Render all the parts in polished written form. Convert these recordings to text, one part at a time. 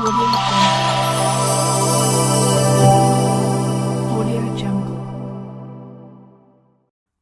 Audio Jungle.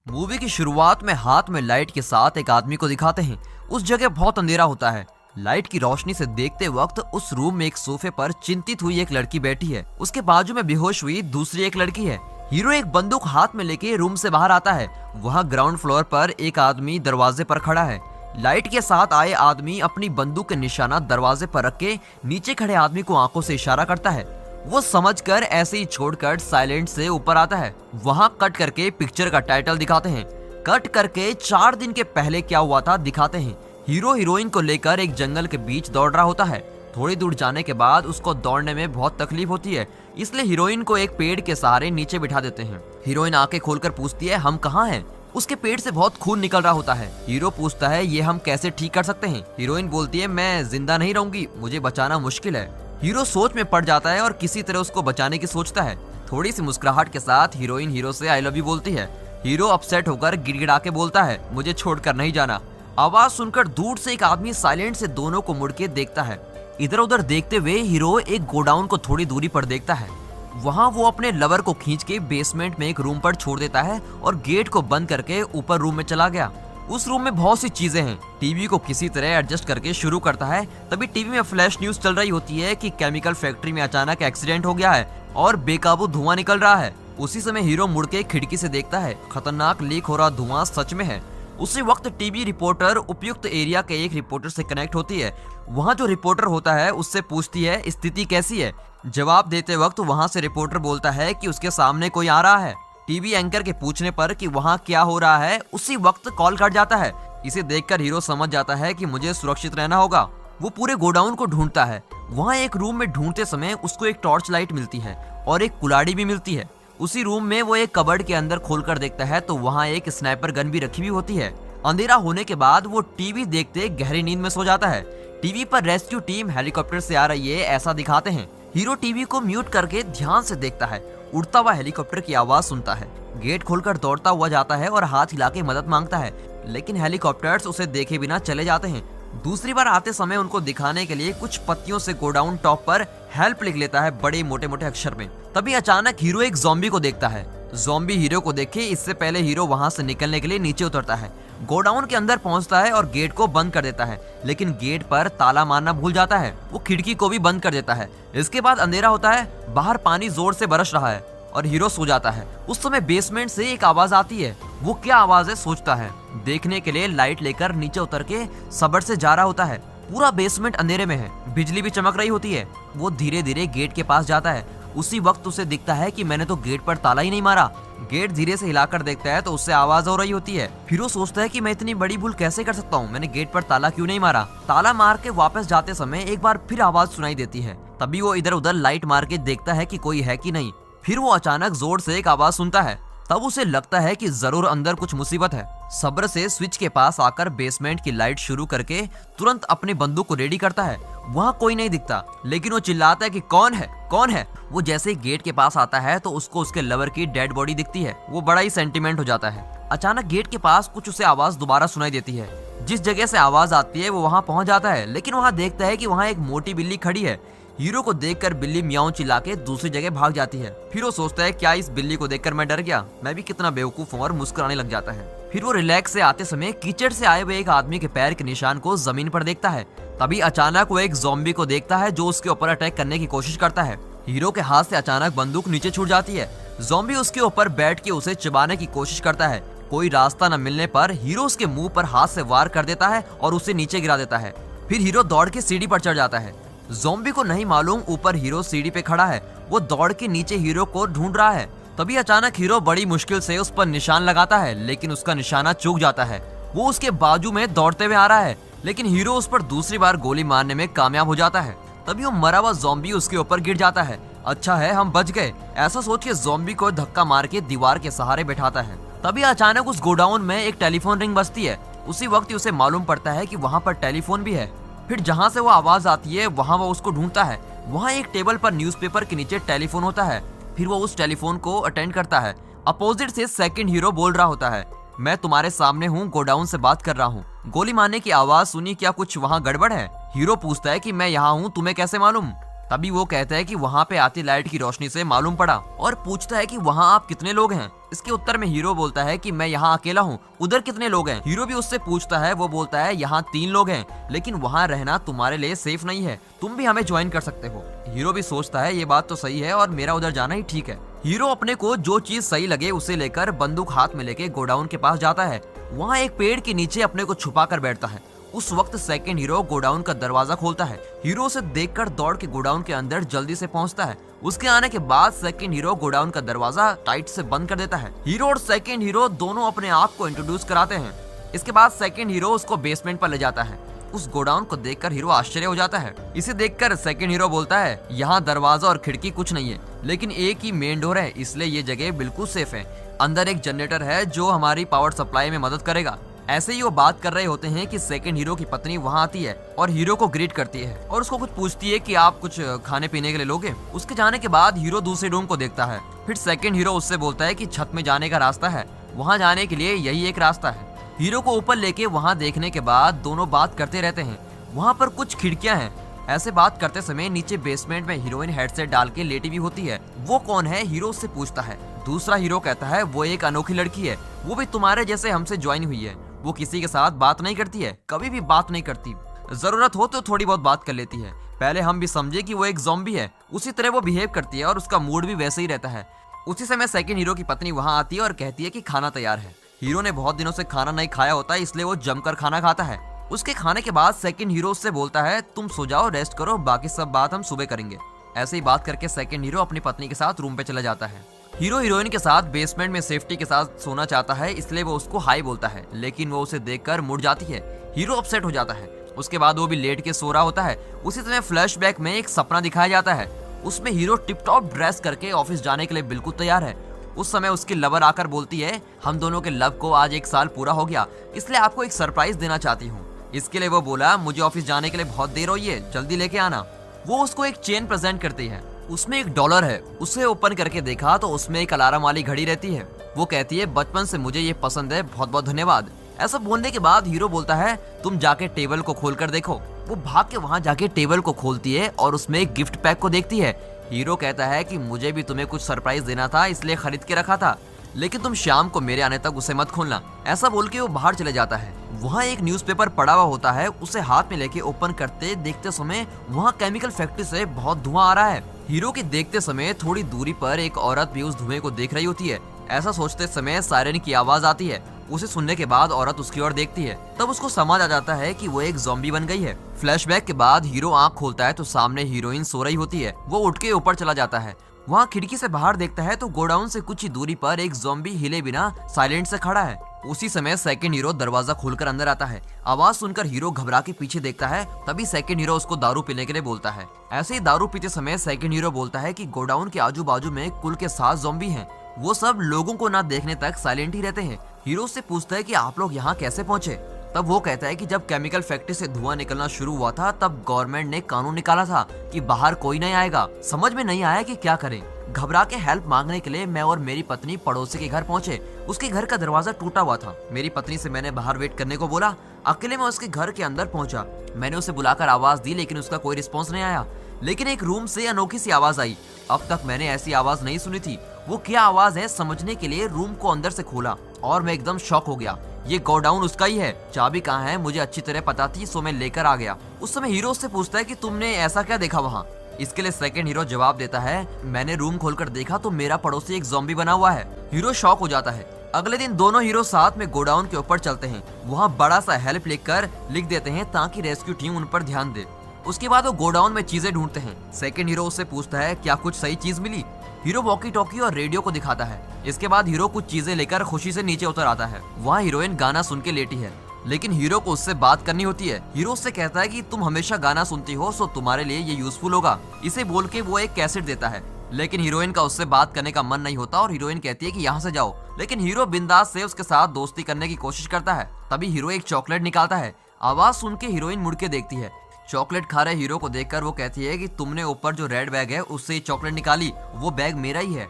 Movie की शुरुआत में हाथ में लाइट के साथ एक आदमी को दिखाते हैं। उस जगह बहुत अंधेरा होता है। लाइट की रोशनी से देखते वक्त उस रूम में एक सोफे पर चिंतित हुई एक लड़की बैठी है। उसके बाजू में बेहोश हुई दूसरी एक लड़की है। हीरो एक बंदूक हाथ में लेके रूम से बाहर आता है। वहाँ ग्राउंड फ्लोर पर एक आदमी दरवाजे पर खड़ा है। लाइट के साथ आए आदमी अपनी बंदूक का निशाना दरवाजे पर रख के नीचे खड़े आदमी को आंखों से इशारा करता है। वो समझकर ऐसे ही छोड़कर साइलेंट से ऊपर आता है। वहाँ कट करके पिक्चर का टाइटल दिखाते हैं। कट करके 4 दिन के पहले क्या हुआ था दिखाते हैं। हीरो हीरोइन को लेकर एक जंगल के बीच दौड़ रहा होता है। थोड़ी दूर जाने के बाद उसको दौड़ने में बहुत तकलीफ होती है, इसलिए हीरोइन को एक पेड़ के सहारे नीचे बिठा देते हैं। हीरोइन आंखें खोलकर पूछती है, हम कहाँ हैं? उसके पेट से बहुत खून निकल रहा होता है। हीरो पूछता है, ये हम कैसे ठीक कर सकते हैं? हीरोइन बोलती है, मैं जिंदा नहीं रहूंगी, मुझे बचाना मुश्किल है। हीरो सोच में पड़ जाता है और किसी तरह उसको बचाने की सोचता है। थोड़ी सी मुस्कुराहट के साथ हीरोइन हीरो से आई लव यू बोलती है। हीरो अपसेट होकर गिड़गिड़ा के बोलता है, मुझे छोड़कर नहीं जाना। आवाज सुनकर दूर से एक आदमी साइलेंट से दोनों को मुड़ के देखता है। इधर उधर देखते हुए हीरो एक गोडाउन को थोड़ी दूरी पर देखता है। वहाँ वो अपने लवर को खींच के बेसमेंट में एक रूम पर छोड़ देता है और गेट को बंद करके ऊपर रूम में चला गया। उस रूम में बहुत सी चीजें हैं। टीवी को किसी तरह एडजस्ट करके शुरू करता है। तभी टीवी में फ्लैश न्यूज चल रही होती है कि केमिकल फैक्ट्री में अचानक एक्सीडेंट हो गया है और बेकाबू धुआं निकल रहा है। उसी समय हीरो मुड़ के खिड़की से देखता है, खतरनाक लीक हो रहा धुआं सच में है। उसी वक्त टीवी रिपोर्टर उपयुक्त एरिया के एक रिपोर्टर से कनेक्ट होती है। वहाँ जो रिपोर्टर होता है उससे पूछती है, स्थिति कैसी है? जवाब देते वक्त वहाँ से रिपोर्टर बोलता है कि उसके सामने कोई आ रहा है। टीवी एंकर के पूछने पर कि वहाँ क्या हो रहा है, उसी वक्त कॉल कट जाता है। इसे देखकर हीरो समझ जाता है कि मुझे सुरक्षित रहना होगा। वो पूरे गोडाउन को ढूंढता है। वहाँ एक रूम में ढूंढते समय उसको एक टॉर्च लाइट मिलती है और एक कुल्हाड़ी भी मिलती है। उसी रूम में वो एक कबर्ड के अंदर खोलकर देखता है तो वहाँ एक स्नाइपर गन भी रखी हुई होती है। अंधेरा होने के बाद वो टीवी देखते गहरी नींद में सो जाता है। टीवी पर रेस्क्यू टीम हेलीकॉप्टर से आ रही है ऐसा दिखाते हैं। हीरो टीवी को म्यूट करके ध्यान से देखता है। उड़ता हुआ हेलीकॉप्टर की आवाज सुनता है। गेट खोलकर दौड़ता हुआ जाता है और हाथ हिला के मदद मांगता है, लेकिन हेलीकॉप्टर्स उसे देखे बिना चले जाते हैं। दूसरी बार आते समय उनको दिखाने के लिए कुछ पत्तियों से गोडाउन टॉप पर हेल्प लिख लेता है बड़े मोटे मोटे अक्षर में। तभी अचानक हीरो एक ज़ॉम्बी को देखता है। ज़ॉम्बी हीरो को देखे इससे पहले हीरो वहां से निकलने के लिए नीचे उतरता है। गोडाउन के अंदर पहुंचता है और गेट को बंद कर देता है, लेकिन गेट पर ताला मारना भूल जाता है। वो खिड़की को भी बंद कर देता है। इसके बाद अंधेरा होता है। बाहर पानी जोर से बरस रहा है और हीरो सो जाता है। उस समय बेसमेंट से एक आवाज आती है। वो क्या आवाज है सोचता है। देखने के लिए लाइट लेकर नीचे उतर के सब्र से जा रहा होता है। पूरा बेसमेंट अंधेरे में है। बिजली भी चमक रही होती है। वो धीरे धीरे गेट के पास जाता है। उसी वक्त उसे दिखता है कि मैंने तो गेट पर ताला ही नहीं मारा। गेट धीरे से हिलाकर देखता है तो उससे आवाज हो रही होती है। फिर वो सोचता है कि मैं इतनी बड़ी भूल कैसे कर सकता हूँ, मैंने गेट पर ताला क्यों नहीं मारा। ताला मार के वापस जाते समय एक बार फिर आवाज सुनाई देती है। तभी वो इधर उधर लाइट मार के देखता है कि कोई है कि नहीं। फिर वो अचानक जोर से एक आवाज सुनता है। तब उसे लगता है कि जरूर अंदर कुछ मुसीबत है। सब्र से स्विच के पास आकर बेसमेंट की लाइट शुरू करके तुरंत अपनी बंदूक को रेडी करता है। वहाँ कोई नहीं दिखता, लेकिन वो चिल्लाता है कि कौन है, कौन है। वो जैसे ही गेट के पास आता है तो उसको उसके लवर की डेड बॉडी दिखती है। वो बड़ा ही सेंटिमेंट हो जाता है। अचानक गेट के पास कुछ उसे आवाज दोबारा सुनाई देती है। जिस जगह से आवाज आती है वो वहाँ पहुँच जाता है, लेकिन वहाँ देखता है कि वहाँ एक मोटी बिल्ली खड़ी है। हीरो को देखकर बिल्ली म्याऊं चिल्ला के दूसरी जगह भाग जाती है। फिर वो सोचता है, क्या इस बिल्ली को देखकर मैं डर गया? मैं भी कितना बेवकूफ हूँ, और मुस्कुराने लग जाता है। फिर वो रिलैक्स से आते समय कीचड़ से आए हुए एक आदमी के पैर के निशान को जमीन पर देखता है। तभी अचानक वो एक ज़ॉम्बी को देखता है जो उसके ऊपर अटैक करने की कोशिश करता है। हीरो के हाथ से अचानक बंदूक नीचे छूट जाती है। ज़ॉम्बी उसके ऊपर बैठ के उसे चिबाने की कोशिश करता है। कोई रास्ता न मिलने पर हीरो उसके मुंह पर हाथ से वार कर देता है और उसे नीचे गिरा देता है। फिर हीरो दौड़ के सीढ़ी पर चढ़ जाता है। ज़ॉम्बी को नहीं मालूम ऊपर हीरो सीढ़ी पे खड़ा है। वो दौड़ के नीचे हीरो को ढूंढ रहा है। तभी अचानक हीरो बड़ी मुश्किल से उस पर निशान लगाता है, लेकिन उसका निशाना चूक जाता है। वो उसके बाजू में दौड़ते हुए आ रहा है, लेकिन हीरो उस पर दूसरी बार गोली मारने में कामयाब हो जाता है। तभी वो मरा हुआ ज़ॉम्बी उसके ऊपर गिर जाता है। अच्छा है हम बच गए, ऐसा सोच के ज़ॉम्बी को धक्का मार के दीवार के सहारे बैठाता है। तभी अचानक उस गोडाउन में एक टेलीफोन रिंग बजती है। उसी वक्त ही उसे मालूम पड़ता है कि वहाँ पर टेलीफोन भी है। फिर जहाँ से वो आवाज आती है वहाँ वो उसको ढूंढता है। वहाँ एक टेबल पर न्यूज़पेपर के नीचे टेलीफोन होता है। फिर वो उस टेलीफोन को अटेंड करता है। अपोजिट से सेकंड हीरो बोल रहा होता है, मैं तुम्हारे सामने हूँ, गोडाउन से बात कर रहा हूँ। गोली मारने की आवाज सुनी, क्या कुछ वहाँ गड़बड़ है? हीरो पूछता है कि मैं यहाँ हूँ, तुम्हें कैसे मालूम? तभी वो कहता है कि वहाँ पे आती लाइट की रोशनी से मालूम पड़ा और पूछता है कि वहाँ आप कितने लोग हैं। इसके उत्तर में हीरो बोलता है कि मैं यहाँ अकेला हूँ, उधर कितने लोग हैं। हीरो भी उससे पूछता है, वो बोलता है यहाँ 3 लोग हैं, लेकिन वहाँ रहना तुम्हारे लिए सेफ नहीं है, तुम भी हमें ज्वाइन कर सकते हो। हीरो भी सोचता है ये बात तो सही है और मेरा उधर जाना ही ठीक है। हीरो अपने को जो चीज सही लगे उसे लेकर बंदूक हाथ में लेके गोडाउन के पास जाता है। वहाँ एक पेड़ के नीचे अपने को छुपा कर बैठता है। उस वक्त सेकंड हीरो गोडाउन का दरवाजा खोलता है। हीरो उसे देखकर दौड़ के गोडाउन के अंदर जल्दी से पहुंचता है। उसके आने के बाद सेकंड हीरो गोडाउन का दरवाजा टाइट से बंद कर देता है। हीरो और सेकंड हीरो दोनों अपने आप को इंट्रोड्यूस कराते हैं। इसके बाद सेकंड हीरो उसको बेसमेंट पर ले जाता है। उस गोडाउन को देखकर हीरो आश्चर्य हो जाता है। इसे देखकर सेकंड हीरो बोलता है, यहाँ दरवाजा और खिड़की कुछ नहीं है, लेकिन एक ही मेन डोर है, इसलिए ये जगह बिल्कुल सेफ है। अंदर एक जनरेटर है जो हमारी पावर सप्लाई में मदद करेगा। ऐसे ही वो बात कर रहे होते हैं कि सेकंड हीरो की पत्नी वहाँ आती है और हीरो को ग्रीट करती है और उसको कुछ पूछती है कि आप कुछ खाने पीने के लिए लोगे। उसके जाने के बाद हीरो दूसरे रूम को देखता है। फिर सेकंड हीरो उससे बोलता है कि छत में जाने का रास्ता है, वहाँ जाने के लिए यही एक रास्ता है। हीरो को ऊपर लेके वहाँ देखने के बाद दोनों बात करते रहते हैं। वहाँ पर कुछ खिड़कियाँ हैं। ऐसे बात करते समय नीचे बेसमेंट में हीरोइन हेडसेट डाल के लेटी भी होती है। वो कौन है, हीरो उससे पूछता है। दूसरा हीरो कहता है वो एक अनोखी लड़की है, वो भी तुम्हारे जैसे हमसे ज्वाइन हुई है। वो किसी के साथ बात नहीं करती है, कभी भी बात नहीं करती, जरूरत हो तो थोड़ी बहुत बात कर लेती है। पहले हम भी समझे कि वो एक ज़ॉम्बी है, उसी तरह वो बिहेव करती है और उसका मूड भी वैसे ही रहता है। उसी समय सेकंड हीरो की पत्नी वहाँ आती है और कहती है कि खाना तैयार है। हीरो ने बहुत दिनों से खाना नहीं खाया होता, इसलिए वो जमकर खाना खाता है। उसके खाने के बाद सेकंड हीरो उससे बोलता है, तुम सो जाओ, रेस्ट करो, बाकी सब बात हम सुबह करेंगे। ऐसे ही बात करके सेकंड हीरो अपनी पत्नी के साथ रूम पे चला जाता है। हीरो हीरोइन के साथ बेसमेंट में सेफ्टी के साथ सोना चाहता है, इसलिए वो उसको हाई बोलता है, लेकिन वो उसे देखकर मुड़ जाती है। हीरो अपसेट हो जाता है। उसके बाद वो भी लेट के सो रहा होता है। उसी समय फ्लैशबैक में एक सपना दिखाया जाता है। उसमें हीरो टिप टॉप ड्रेस करके ऑफिस जाने के लिए बिल्कुल तैयार है। उस समय उसकी लवर आकर बोलती है, हम दोनों के लव को आज 1 साल पूरा हो गया, इसलिए आपको एक सरप्राइज देना चाहती हूँ। इसके लिए वो बोला, मुझे ऑफिस जाने के लिए बहुत देर हुई है, जल्दी लेके आना। वो उसको एक चेन प्रेजेंट करती है, उसमें $1 है। उसे ओपन करके देखा तो उसमें एक अलार्म वाली घड़ी रहती है। वो कहती है, बचपन से मुझे ये पसंद है, बहुत बहुत धन्यवाद। ऐसा बोलने के बाद हीरो बोलता है, तुम जाके टेबल को खोल कर देखो। वो भाग के वहाँ जाके टेबल को खोलती है और उसमें एक गिफ्ट पैक को देखती है। हीरो कहता है कि मुझे भी तुम्हें कुछ सरप्राइज देना था, इसलिए खरीद के रखा था, लेकिन तुम शाम को मेरे आने तक उसे मत खोलना। ऐसा बोल के वो बाहर चले जाता है। वहाँ एक न्यूज़पेपर पड़ा हुआ होता है, उसे हाथ में लेके ओपन करते देखते समय वहाँ केमिकल फैक्ट्री से बहुत धुआं आ रहा है। हीरो के देखते समय थोड़ी दूरी पर एक औरत भी उस धुएं को देख रही होती है। ऐसा सोचते समय सायरन की आवाज आती है। उसे सुनने के बाद औरत उसकी ओर देखती है, तब उसको समझ आ जाता है कि वो एक ज़ॉम्बी बन गई है। फ्लैशबैक के बाद हीरो आंख खोलता है तो सामने हीरोइन सो रही होती है। वो उठ के ऊपर चला जाता है। वहाँ खिड़की से बाहर देखता है तो गोडाउन से कुछ ही दूरी पर एक ज़ॉम्बी हिले बिना साइलेंट से खड़ा है। उसी समय सेकंड हीरो दरवाजा खोलकर अंदर आता है। आवाज सुनकर हीरो घबरा के पीछे देखता है, तभी सेकंड हीरो उसको दारू पीने के लिए बोलता है। ऐसे ही दारू पीते समय सेकंड हीरो बोलता है कि गोडाउन के आजू बाजू में कुल के 7 ज़ॉम्बी हैं। वो सब लोगों को ना देखने तक साइलेंट ही रहते हैं। हीरो से पूछता है कि आप लोग यहाँ कैसे पहुँचे। तब वो कहता है कि जब केमिकल फैक्ट्री से धुआं निकलना शुरू हुआ था तब गवर्नमेंट ने कानून निकाला था कि बाहर कोई नहीं आएगा। समझ में नहीं आया कि क्या करें। घबरा के हेल्प मांगने के लिए मैं और मेरी पत्नी पड़ोसी के घर पहुंचे। उसके घर का दरवाजा टूटा हुआ था। मेरी पत्नी से मैंने बाहर वेट करने को बोला। अकेले मैं उसके घर के अंदर पहुंचा। मैंने उसे बुलाकर आवाज दी, लेकिन उसका कोई रिस्पॉन्स नहीं आया। लेकिन एक रूम से अनोखी सी आवाज आई। अब तक मैंने ऐसी आवाज नहीं सुनी थी। वो क्या आवाज है समझने के लिए रूम को अंदर से खोला और मैं एकदम शॉक हो गया। ये गोडाउन उसका ही है। चाबी कहाँ है मुझे अच्छी तरह पता थी, सो मैं लेकर आ गया। उस समय हीरो से पूछता है कि तुमने ऐसा क्या देखा वहाँ। इसके लिए सेकंड हीरो जवाब देता है, मैंने रूम खोलकर देखा तो मेरा पड़ोसी एक ज़ॉम्बी बना हुआ है। हीरो शॉक हो जाता है। अगले दिन दोनों हीरो साथ में गोडाउन के ऊपर चलते हैं। वहाँ बड़ा सा हेल्प लिखकर लिख देते हैं ताकि रेस्क्यू टीम उन पर ध्यान दे। उसके बाद वो गोडाउन में चीजें ढूंढते हैं। सेकंड हीरो उससे पूछता है, क्या कुछ सही चीज मिली। हीरो वॉकी टॉकी और रेडियो को दिखाता है। इसके बाद हीरो कुछ चीजें लेकर खुशी से नीचे उतर आता है। वहाँ हीरोइन गाना सुन के लेटी है, लेकिन हीरो को उससे बात करनी होती है। हीरो उससे कहता है कि तुम हमेशा गाना सुनती हो, सो तुम्हारे लिए ये यूजफुल होगा। इसे बोल के वो एक कैसेट देता है, लेकिन हीरोइन का उससे बात करने का मन नहीं होता और हीरोइन कहती है कि यहाँ से जाओ। लेकिन हीरो बिंदास से उसके साथ दोस्ती करने की कोशिश करता है। तभी हीरो एक चॉकलेट निकालता है। आवाज सुन के हीरोइन मुड़ के देखती है। चॉकलेट खा रहे हीरो को देखकर वो कहती है कि तुमने ऊपर जो रेड बैग है उससे चॉकलेट निकाली, वो बैग मेरा ही है।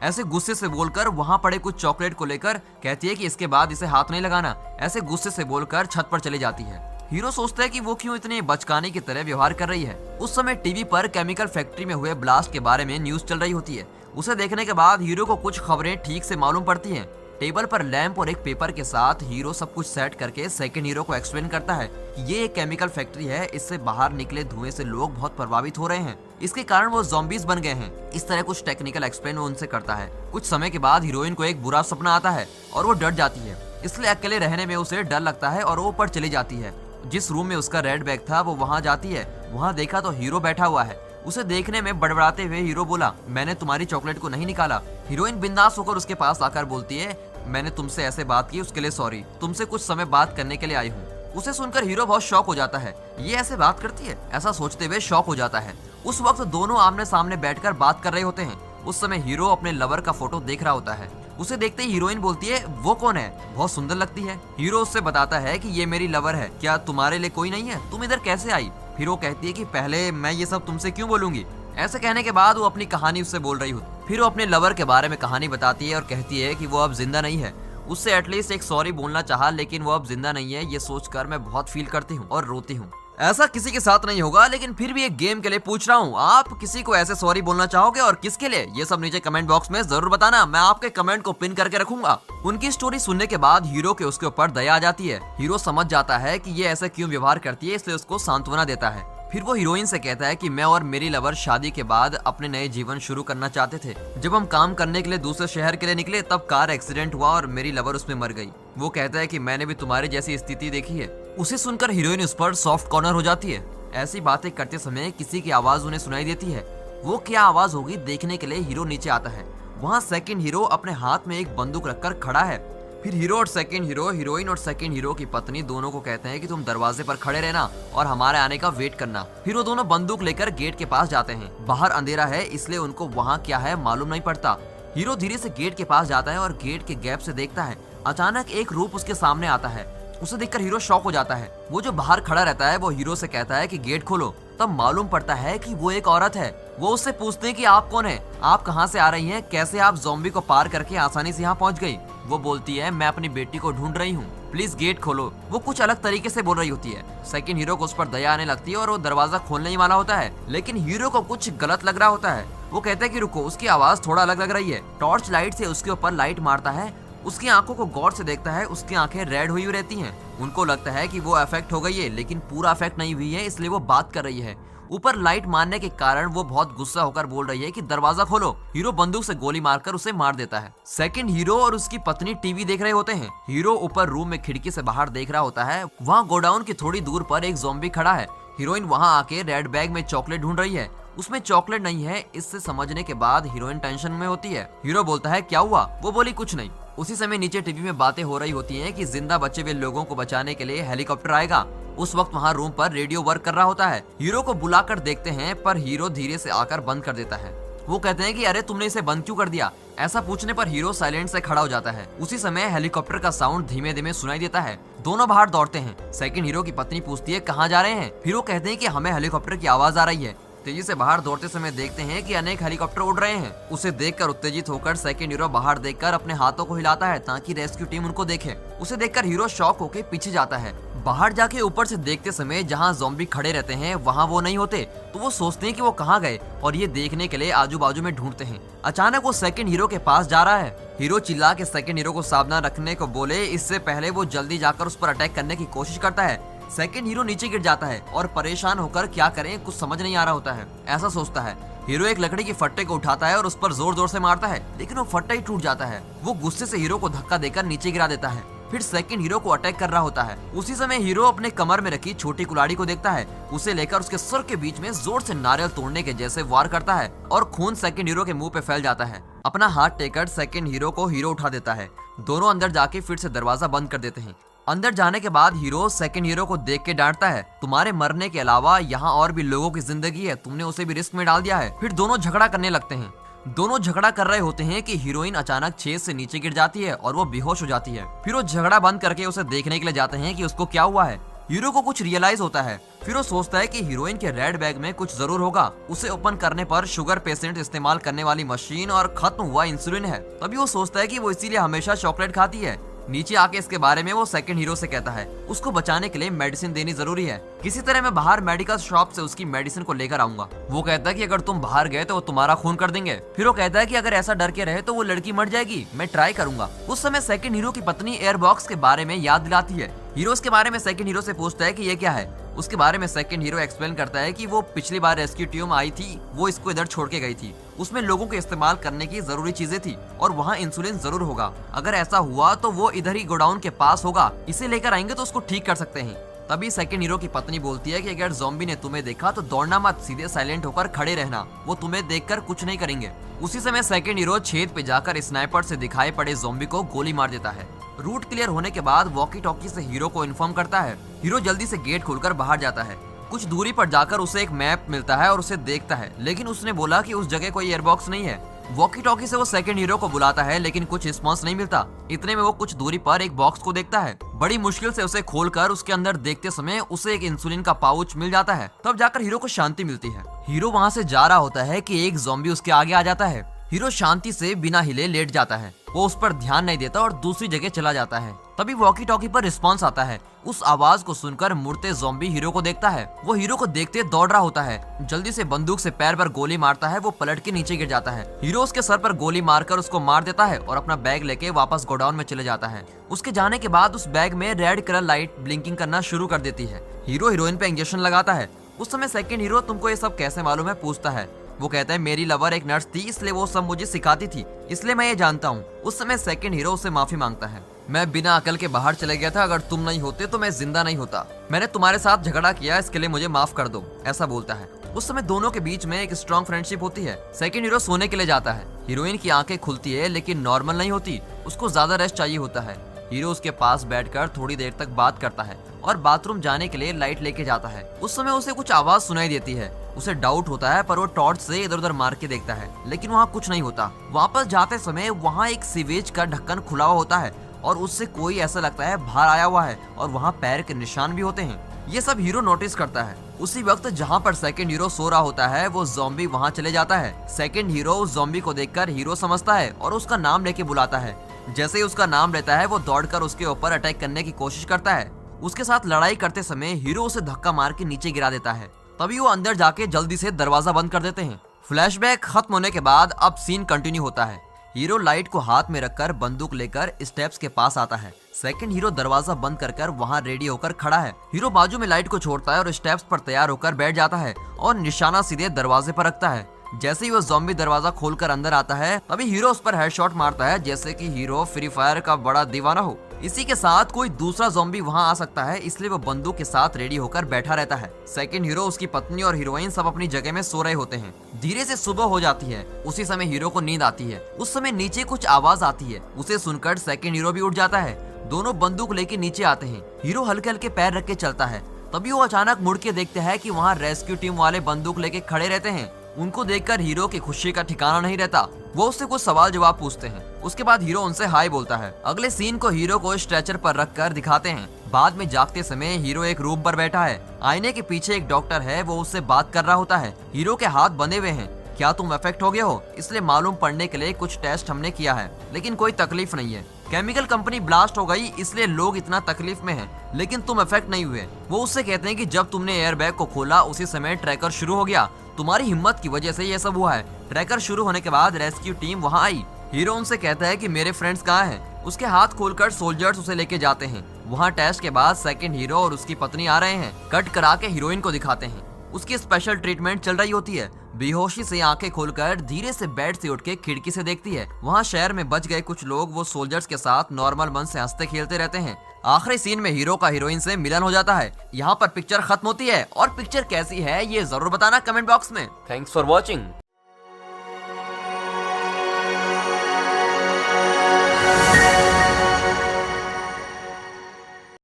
ऐसे गुस्से से बोलकर वहां पड़े कुछ चॉकलेट को लेकर कहती है कि इसके बाद इसे हाथ नहीं लगाना। ऐसे गुस्से से बोलकर छत पर चली जाती है। हीरो सोचता है कि वो क्यों इतने बचकाने की तरह व्यवहार कर रही है। उस समय टीवी पर केमिकल फैक्ट्री में हुए ब्लास्ट के बारे में न्यूज चल रही होती है। उसे देखने के बाद हीरो को कुछ खबरें ठीक से मालूम पड़ती हैं। टेबल पर लैंप और एक पेपर के साथ हीरो सब कुछ सेट करके सेकंड हीरो को एक्सप्लेन करता है कि ये एक केमिकल फैक्ट्री है, इससे बाहर निकले धुएं से लोग बहुत प्रभावित हो रहे हैं, इसके कारण वो ज़ॉम्बीज बन गए हैं। इस तरह कुछ टेक्निकल एक्सप्लेन वो उनसे करता है। कुछ समय के बाद हीरोइन को एक बुरा सपना आता है और वो डर जाती है, इसलिए अकेले रहने में उसे डर लगता है और वो ऊपर चली जाती है। जिस रूम में उसका रेड बैग था वो वहाँ जाती है। वहाँ देखा तो हीरो बैठा हुआ है। उसे देखने में बड़बड़ाते हुए हीरो बोला, मैंने तुम्हारी चॉकलेट को नहीं निकाला। हीरोइन बिंदास होकर उसके पास आकर बोलती है, मैंने तुमसे ऐसे बात की उसके लिए सॉरी, तुमसे कुछ समय बात करने के लिए आई हूँ। उसे सुनकर हीरो बहुत शॉक हो जाता है, ये ऐसे बात करती है, ऐसा सोचते हुए शॉक हो जाता है। उस वक्त दोनों आमने सामने बैठकर बात कर रहे होते हैं। उस समय हीरो अपने लवर का फोटो देख रहा होता है। उसे देखते ही हीरोइन बोलती है, वो कौन है, बहुत सुंदर लगती है। हीरो उससे बताता है कि ये मेरी लवर है, क्या तुम्हारे लिए कोई नहीं है, तुम इधर कैसे आई। फिर वो कहती है कि पहले मैं ये सब तुमसे क्यों बोलूंगी। ऐसे कहने के बाद वो अपनी कहानी उससे बोल रही होती। फिर वो अपने लवर के बारे में कहानी बताती है और कहती है कि वो अब जिंदा नहीं है। उससे एटलीस्ट एक सॉरी बोलना चाहा, लेकिन वो अब जिंदा नहीं है। ये सोचकर मैं बहुत फील करती हूँ और रोती हूँ। ऐसा किसी के साथ नहीं होगा, लेकिन फिर भी एक गेम के लिए पूछ रहा हूँ, आप किसी को ऐसे सॉरी बोलना चाहोगे और किसके लिए, ये सब नीचे कमेंट बॉक्स में जरूर बताना। मैं आपके कमेंट को पिन करके रखूंगा। उनकी स्टोरी सुनने के बाद हीरो के उसके ऊपर दया आ जाती है। हीरो समझ जाता है कि ये ऐसा क्यों व्यवहार करती है, इसलिए उसको सांत्वना देता है। फिर वो हीरोइन से कहता है कि मैं और मेरी लवर शादी के बाद अपने नए जीवन शुरू करना चाहते थे। जब हम काम करने के लिए दूसरे शहर के लिए निकले तब कार एक्सीडेंट हुआ और मेरी लवर उसमें मर गई। वो कहता है कि मैंने भी तुम्हारी जैसी स्थिति देखी है। उसे सुनकर हीरोइन उस पर सॉफ्ट कॉर्नर हो जाती है। ऐसी बातें करते समय किसी की आवाज उन्हें सुनाई देती है। वो क्या आवाज होगी देखने के लिए हीरो नीचे आता है। वहाँ सेकंड हीरो अपने हाथ में एक बंदूक रखकर खड़ा है। फिर हीरो और सेकंड हीरो, हीरोइन और सेकंड हीरो की पत्नी दोनों को कहते हैं कि तुम दरवाजे पर खड़े रहना और हमारे आने का वेट करना। फिर वो दोनों बंदूक लेकर गेट के पास जाते हैं। बाहर अंधेरा है, इसलिए उनको वहाँ क्या है मालूम नहीं पड़ता। हीरो धीरे से गेट के पास जाता है और गेट के गैप से देखता है। अचानक एक रूप उसके सामने आता है। उसे देखकर हीरो शॉक हो जाता है। वो जो बाहर खड़ा रहता है वो हीरो से कहता है कि गेट खोलो। तब मालूम पड़ता है कि वो एक औरत है। वो उससे पूछते हैं कि आप कौन है, आप कहाँ से आ रही हैं, कैसे आप ज़ॉम्बी को पार करके आसानी से यहाँ पहुँच गई। वो बोलती है, मैं अपनी बेटी को ढूंढ रही हूँ, प्लीज गेट खोलो। वो कुछ अलग तरीके से बोल रही होती है। सेकंड हीरो को उस पर दया आने लगती है और वो दरवाजा खोलने ही वाला होता है, लेकिन हीरो को कुछ गलत लग रहा होता है। वो कहता है कि रुको, उसकी आवाज थोड़ा अलग लग रही है। टॉर्च लाइट से उसके ऊपर लाइट मारता है। उसकी आंखों को गौर से देखता है। उसकी आंखें रेड हुई रहती हैं। उनको लगता है कि वो अफेक्ट हो गई है, लेकिन पूरा अफेक्ट नहीं हुई है, इसलिए वो बात कर रही है। ऊपर लाइट मारने के कारण वो बहुत गुस्सा होकर बोल रही है कि दरवाजा खोलो। हीरो बंदूक से गोली मारकर उसे मार देता है। सेकंड हीरो और उसकी पत्नी टीवी देख रहे होते हैं। हीरो ऊपर रूम में खिड़की से बाहर देख रहा होता है। वहाँ गोडाउन की थोड़ी दूर पर एक ज़ॉम्बी खड़ा है। हीरोइन वहाँ आके रेड बैग में चॉकलेट ढूंढ रही है। उसमें चॉकलेट नहीं है। इससे समझने के बाद हीरोइन टेंशन में होती है। हीरो बोलता है, क्या हुआ? वो बोली, कुछ नहीं। उसी समय नीचे टीवी में बातें हो रही होती हैं कि जिंदा बचे हुए लोगों को बचाने के लिए हेलीकॉप्टर आएगा। उस वक्त वहाँ रूम पर रेडियो वर्क कर रहा होता है। हीरो को बुलाकर देखते हैं, पर हीरो धीरे से आकर बंद कर देता है। वो कहते हैं कि अरे तुमने इसे बंद क्यों कर दिया? ऐसा पूछने पर हीरो साइलेंट से खड़ा हो जाता है। उसी समय हेलीकॉप्टर का साउंड धीमे धीमे सुनाई देता है। दोनों बाहर दौड़ते हैं। सेकंड हीरो की पत्नी पूछती है, कहाँ जा रहे हैं? फिर वो कहते हैं कि हमें हेलीकॉप्टर की आवाज आ रही है। तेजी से बाहर दौड़ते समय देखते हैं कि अनेक हेलीकॉप्टर उड़ रहे हैं। उसे देखकर उत्तेजित होकर सेकंड हीरो बाहर देखकर अपने हाथों को हिलाता है ताकि रेस्क्यू टीम उनको देखे। उसे देखकर हीरो शॉक होकर पीछे जाता है। बाहर जाके ऊपर से देखते समय जहाँ ज़ॉम्बी खड़े रहते हैं वहाँ वो नहीं होते, तो वो सोचते हैं कि वो कहाँ गए और ये देखने के लिए आजू बाजू में ढूंढते हैं। अचानक वो सेकंड हीरो के पास जा रहा है। हीरो चिल्ला के सेकंड हीरो को सावधान रखने को बोले, इससे पहले वो जल्दी जाकर उस पर अटैक करने की कोशिश करता है। सेकंड हीरो नीचे गिर जाता है और परेशान होकर क्या करें कुछ समझ नहीं आ रहा होता है। ऐसा सोचता है। हीरो एक लकड़ी के फट्टे को उठाता है और उस पर जोर जोर से मारता है, लेकिन वो फट्टा ही टूट जाता है। वो गुस्से से हीरो को धक्का देकर नीचे गिरा देता है। फिर सेकंड हीरो को अटैक कर रहा होता है। उसी समय हीरो अपने कमर में रखी छोटी कुल्हाड़ी को देखता है। उसे लेकर उसके सर के बीच में जोर से नारियल तोड़ने के जैसे वार करता है और खून सेकंड हीरो के मुंह पे फैल जाता है। अपना हाथ टेकर सेकंड हीरो को हीरो उठा देता है। दोनों अंदर जाके फिर से दरवाजा बंद कर देते हैं। अंदर जाने के बाद हीरो सेकंड हीरो को देख के डांटता है, तुम्हारे मरने के अलावा यहाँ और भी लोगों की जिंदगी है, तुमने उसे भी रिस्क में डाल दिया है। फिर दोनों झगड़ा करने लगते हैं। दोनों झगड़ा कर रहे होते हैं कि हीरोइन अचानक छेद से नीचे गिर जाती है और वो बेहोश हो जाती है। फिर वो झगड़ा बंद करके उसे देखने के लिए जाते हैं कि उसको क्या हुआ है। हीरो को कुछ रियलाइज होता है। फिर वो सोचता है कि हीरोइन के रेड बैग में कुछ जरूर होगा। उसे ओपन करने पर शुगर पेशेंट इस्तेमाल करने वाली मशीन और खत्म हुआ इंसुलिन है। तभी वो सोचता है कि वो इसीलिए हमेशा चॉकलेट खाती है। नीचे आके इसके बारे में वो सेकंड हीरो से कहता है उसको बचाने के लिए मेडिसिन देनी जरूरी है, किसी तरह मैं बाहर मेडिकल शॉप से उसकी मेडिसिन को लेकर आऊंगा। वो कहता है कि अगर तुम बाहर गए तो वो तुम्हारा खून कर देंगे। फिर वो कहता है कि अगर ऐसा डर के रहे तो वो लड़की मर जाएगी, मैं ट्राई करूंगा। उस समय सेकंड हीरो की पत्नी एयरबॉक्स के बारे में याद दिलाती है। हीरो इसके बारे में सेकंड हीरो से पूछता है कि ये क्या है। उसके बारे में सेकंड हीरो एक्सप्लेन करता है कि वो पिछली बार रेस्क्यू टीम आई थी, वो इसको इधर छोड़ के गई थी। उसमें लोगों को इस्तेमाल करने की जरूरी चीजें थी और वहाँ इंसुलिन जरूर होगा। अगर ऐसा हुआ तो वो इधर ही गोडाउन के पास होगा, इसे लेकर आएंगे तो उसको ठीक कर सकते हैं। तभी सेकंड हीरो की पत्नी बोलती है कि अगर ज़ॉम्बी ने तुम्हें देखा तो दौड़ना मत, सीधे साइलेंट होकर खड़े रहना, वो तुम्हें देखकर कुछ नहीं करेंगे। उसी समय सेकंड हीरो छेद पे जाकर स्नाइपर से दिखाई पड़े ज़ॉम्बी को गोली मार देता है। रूट क्लियर होने के बाद वॉकी टॉकी से हीरो को इन्फॉर्म करता है। हीरो जल्दी से गेट खोलकर बाहर जाता है। कुछ दूरी पर जाकर उसे एक मैप मिलता है और उसे देखता है, लेकिन उसने बोला कि उस जगह कोई एयरबॉक्स नहीं है। वॉकी टॉकी से वो सेकंड हीरो को बुलाता है, लेकिन कुछ रिस्पॉन्स नहीं मिलता। इतने में वो कुछ दूरी पर एक बॉक्स को देखता है। बड़ी मुश्किल से उसे खोलकर उसके अंदर देखते समय उसे एक इंसुलिन का पाउच मिल जाता है। तब जाकर हीरो को शांति मिलती है। हीरो वहाँ से जा रहा होता है कि एक ज़ॉम्बी उसके आगे आ जाता है। हीरो शांति से बिना हिले लेट जाता है। वो उस पर ध्यान नहीं देता और दूसरी जगह चला जाता है। तभी वॉकी टॉकी पर रिस्पॉन्स आता है। उस आवाज को सुनकर मुड़ते ज़ॉम्बी हीरो को देखता है। वो हीरो को देखते दौड़ रहा होता है। जल्दी से बंदूक से पैर पर गोली मारता है। वो पलट के नीचे गिर जाता है। हीरो उसके सर पर गोली मारकर उसको मार देता है और अपना बैग लेके वापस गोडाउन में चले जाता है। उसके जाने के बाद उस बैग में रेड कलर लाइट ब्लिंकिंग करना शुरू कर देती है। हीरो हीरोइन पे इंजेक्शन लगाता है। उस समय सेकंड हीरो तुमको ये सब कैसे मालूम है पूछता है। वो कहता है मेरी लवर एक नर्स थी, इसलिए वो सब मुझे सिखाती थी, इसलिए मैं ये जानता हूँ। उस समय सेकंड हीरो उससे माफी मांगता है। मैं बिना अकल के बाहर चले गया था, अगर तुम नहीं होते तो मैं जिंदा नहीं होता। मैंने तुम्हारे साथ झगड़ा किया, इसके लिए मुझे माफ कर दो, ऐसा बोलता है। उस समय दोनों के बीच में एक स्ट्रॉन्ग फ्रेंडशिप होती है। सेकंड हीरो सोने के लिए जाता है। हीरोइन की आंखें खुलती है लेकिन नॉर्मल नहीं होती, उसको ज्यादा रेस्ट चाहिए होता है। हीरो उसके पास बैठकर थोड़ी देर तक बात करता है और बाथरूम जाने के लिए लाइट लेके जाता है। उस समय उसे कुछ आवाज सुनाई देती है। उसे डाउट होता है पर वो टॉर्च से इधर उधर मार के देखता है, लेकिन वहाँ कुछ नहीं होता। वापस जाते समय वहाँ एक सीवेज का ढक्कन खुला हुआ होता है और उससे कोई ऐसा लगता है बाहर आया हुआ है और वहाँ पैर के निशान भी होते हैं। ये सब हीरो नोटिस करता है। उसी वक्त जहाँ पर सेकंड हीरो सो रहा होता है वो ज़ॉम्बी वहाँ चले जाता है। सेकंड हीरो उस ज़ॉम्बी को देखकर हीरो समझता है और उसका नाम लेके बुलाता है। जैसे ही उसका नाम लेता है वो दौड़कर उसके ऊपर अटैक करने की कोशिश करता है। उसके साथ लड़ाई करते समय हीरो उसे धक्का मार के नीचे गिरा देता है। तभी वो अंदर जाके जल्दी से दरवाजा बंद कर देते हैं। फ्लैशबैक खत्म होने के बाद अब सीन कंटिन्यू होता है। हीरो लाइट को हाथ में रखकर बंदूक लेकर स्टेप्स के पास आता है। सेकंड हीरो दरवाजा बंद कर वहाँ रेडी होकर खड़ा है। हीरो बाजू में लाइट को छोड़ता है और स्टेप्स पर तैयार होकर बैठ जाता है और निशाना सीधे दरवाजे पर रखता है। जैसे ही वो ज़ॉम्बी दरवाजा खोलकर अंदर आता है तभी हीरो उस पर हेडशॉट मारता है, जैसे कि हीरो फ्री फायर का बड़ा दीवाना हो। इसी के साथ कोई दूसरा ज़ॉम्बी वहां आ सकता है, इसलिए वो बंदूक के साथ रेडी होकर बैठा रहता है। सेकंड हीरो, उसकी पत्नी और हीरोइन सब अपनी जगह में सो रहे होते हैं। धीरे से सुबह हो जाती है। उसी समय हीरो को नींद आती है। उस समय नीचे कुछ आवाज आती है। उसे सुनकर सेकंड हीरो भी उठ जाता है। दोनों बंदूक लेके नीचे आते हैं। हीरो हल्के हल्के पैर रख के चलता है। तभी वो अचानक मुड़ के देखते हैं कि वहाँ रेस्क्यू टीम वाले बंदूक लेके खड़े रहते हैं। उनको देखकर हीरो की खुशी का ठिकाना नहीं रहता। वो उससे कुछ सवाल जवाब पूछते हैं। उसके बाद हीरो उनसे हाय बोलता है। अगले सीन को हीरो को स्ट्रेचर पर रखकर दिखाते हैं। बाद में जागते समय हीरो एक रूम पर बैठा है। आईने के पीछे एक डॉक्टर है, वो उससे बात कर रहा होता है। हीरो के हाथ बंधे हुए हैं। क्या तुम अफेक्ट हो गए हो? इसलिए मालूम पड़ने के लिए कुछ टेस्ट हमने किया है, लेकिन कोई तकलीफ नहीं है। केमिकल कंपनी ब्लास्ट हो गई, इसलिए लोग इतना तकलीफ में हैं, लेकिन तुम अफेक्ट नहीं हुए। वो उससे कहते हैं कि जब तुमने एयरबैग को खोला उसी समय ट्रैकर शुरू हो गया। तुम्हारी हिम्मत की वजह से ये सब हुआ है। ट्रैकर शुरू होने के बाद रेस्क्यू टीम वहाँ आई। हीरो उनसे कहता है कि मेरे फ्रेंड्स कहाँ हैं। उसके हाथ खोलकर सोल्जर्स उसे लेके जाते हैं। वहाँ टेस्ट के बाद सेकंड हीरो और उसकी पत्नी आ रहे हैं। कट करा के हीरोइन को दिखाते हैं। उसकी स्पेशल ट्रीटमेंट चल रही होती है। बेहोशी से आंखें खोलकर धीरे से बेड से उठ के खिड़की से देखती है। वहाँ शहर में बच गए कुछ लोग वो सोल्जर्स के साथ नॉर्मल मन से हंसते खेलते रहते हैं। आखिरी सीन में हीरो का हीरोइन से मिलन हो जाता है। यहाँ पर पिक्चर खत्म होती है। और पिक्चर कैसी है ये जरूर बताना कमेंट बॉक्स में। Thanks for watching.